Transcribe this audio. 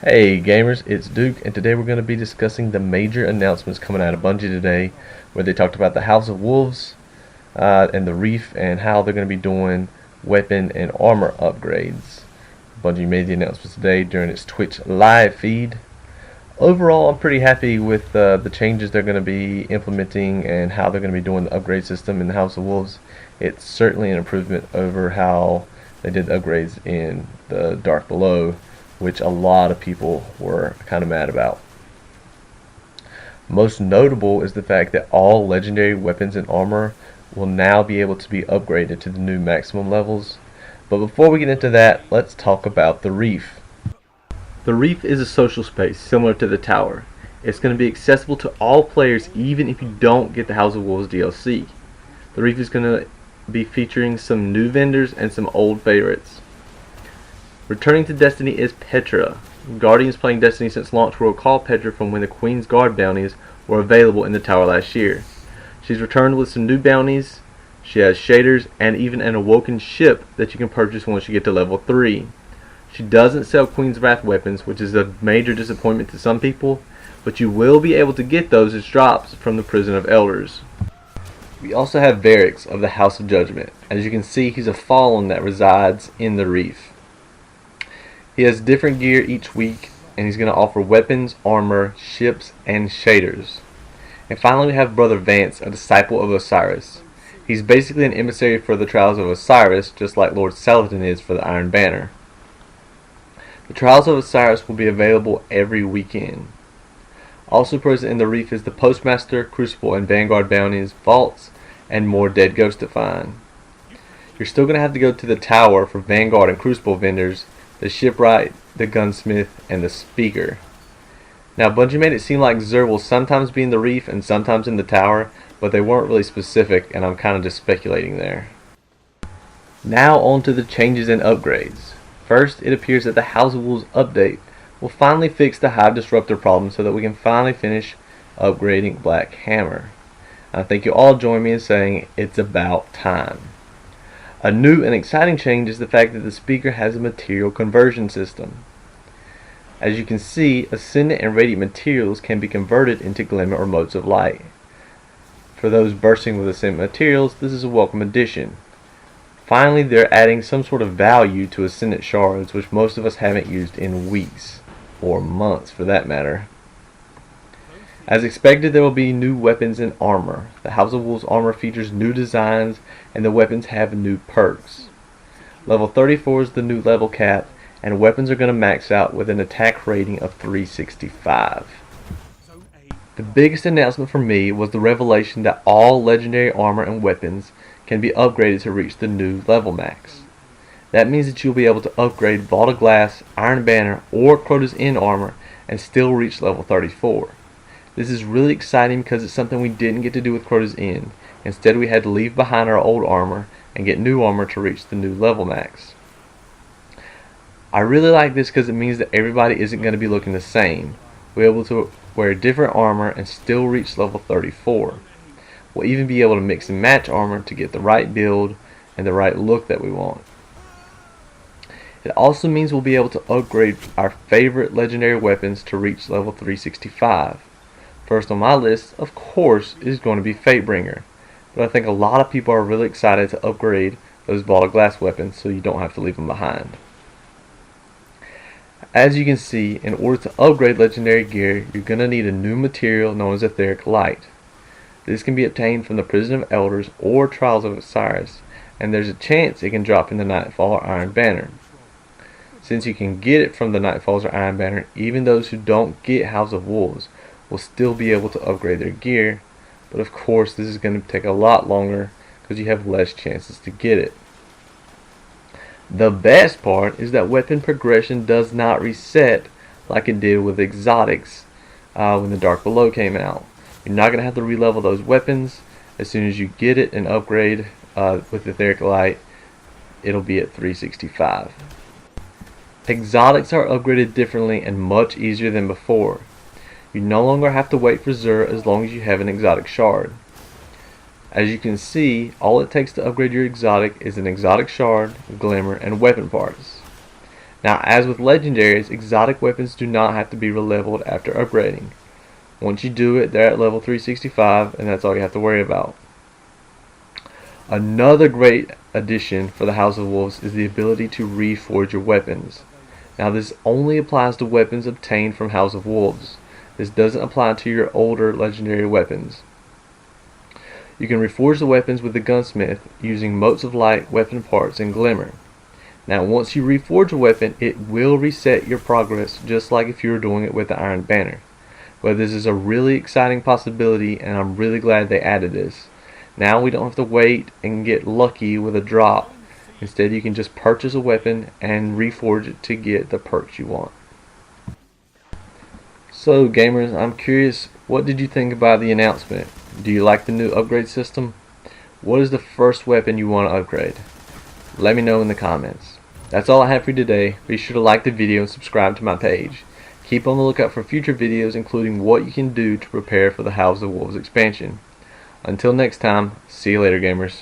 Hey gamers, it's Duke, and today we're going to be discussing the major announcements coming out of Bungie today, where they talked about the House of Wolves and the Reef and how they're going to be doing weapon and armor upgrades. Bungie made the announcements today during its Twitch live feed. Overall, I'm pretty happy with the changes they're going to be implementing and how they're going to be doing the upgrade system in the House of Wolves. It's certainly an improvement over how they did the upgrades in the Dark Below, which a lot of people were kind of mad about. Most notable is the fact that all legendary weapons and armor will now be able to be upgraded to the new maximum levels. But before we get into that, let's talk about the Reef. The Reef is a social space similar to the Tower. It's going to be accessible to all players even if you don't get the House of Wolves DLC. The Reef is going to be featuring some new vendors and some old favorites. Returning to Destiny is Petra. Guardians playing Destiny since launch will recall Petra from when the Queen's Guard bounties were available in the tower last year. She's returned with some new bounties. She has shaders and even an awoken ship that you can purchase once you get to level 3. She doesn't sell Queen's Wrath weapons, which is a major disappointment to some people, but you will be able to get those as drops from the Prison of Elders. We also have Variks of the House of Judgment. As you can see, he's a fallen that resides in the Reef. He has different gear each week, and he's going to offer weapons, armor, ships, and shaders. And finally we have Brother Vance, a Disciple of Osiris. He's basically an emissary for the Trials of Osiris, just like Lord Saladin is for the Iron Banner. The Trials of Osiris will be available every weekend. Also present in the Reef is the Postmaster, Crucible, and Vanguard bounties, vaults, and more dead ghosts to find. You're still going to have to go to the Tower for Vanguard and Crucible vendors, the shipwright, the gunsmith, and the speaker. Now Bungie made it seem like Xur will sometimes be in the Reef and sometimes in the Tower, but they weren't really specific, and I'm kind of just speculating there. Now on to the changes and upgrades. First, it appears that the House of Wolves update will finally fix the Hive Disruptor problem so that we can finally finish upgrading Black Hammer. I think you'll all join me in saying it's about time. A new and exciting change is the fact that the speaker has a material conversion system. As you can see, Ascendant and Radiant materials can be converted into glimmer or motes of light. For those bursting with Ascendant materials, this is a welcome addition. Finally, they're adding some sort of value to Ascendant shards, which most of us haven't used in weeks, or months for that matter. As expected, there will be new weapons and armor. The House of Wolves armor features new designs, and the weapons have new perks. Level 34 is the new level cap, and weapons are going to max out with an attack rating of 365. The biggest announcement for me was the revelation that all legendary armor and weapons can be upgraded to reach the new level max. That means that you'll be able to upgrade Vault of Glass, Iron Banner, or Crota's End armor and still reach level 34. This is really exciting because it's something we didn't get to do with Crota's End. Instead, we had to leave behind our old armor and get new armor to reach the new level max. I really like this because it means that everybody isn't going to be looking the same. We're able to wear different armor and still reach level 34. We'll even be able to mix and match armor to get the right build and the right look that we want. It also means we'll be able to upgrade our favorite legendary weapons to reach level 365. First on my list, of course, is going to be Fatebringer, but I think a lot of people are really excited to upgrade those Vault of Glass weapons so you don't have to leave them behind. As you can see, in order to upgrade legendary gear, you're going to need a new material known as Etheric Light. This can be obtained from the Prison of Elders or Trials of Osiris, and there's a chance it can drop in the Nightfall or Iron Banner. Since you can get it from the Nightfalls or Iron Banner, even those who don't get House of Wolves will still be able to upgrade their gear, but of course this is going to take a lot longer because you have less chances to get it. The best part is that weapon progression does not reset like it did with exotics when the Dark Below came out. You're not going to have to re-level those weapons. As soon as you get it and upgrade with Etheric Light, it'll be at 365. Exotics are upgraded differently and much easier than before. You no longer have to wait for Xur as long as you have an exotic shard. As you can see, all it takes to upgrade your exotic is an exotic shard, glimmer, and weapon parts. Now, as with legendaries, exotic weapons do not have to be leveled after upgrading. Once you do it, they're at level 365, and that's all you have to worry about. Another great addition for the House of Wolves is the ability to reforge your weapons. Now, this only applies to weapons obtained from House of Wolves. This doesn't apply to your older legendary weapons. You can reforge the weapons with the gunsmith using motes of light, weapon parts, and glimmer. Now, once you reforge a weapon, it will reset your progress just like if you were doing it with the Iron Banner. But this is a really exciting possibility, and I'm really glad they added this. Now we don't have to wait and get lucky with a drop. Instead, you can just purchase a weapon and reforge it to get the perks you want. So gamers, I'm curious, what did you think about the announcement? Do you like the new upgrade system? What is the first weapon you want to upgrade? Let me know in the comments. That's all I have for you today. Be sure to like the video and subscribe to my page. Keep on the lookout for future videos including what you can do to prepare for the House of Wolves expansion. Until next time, see you later gamers.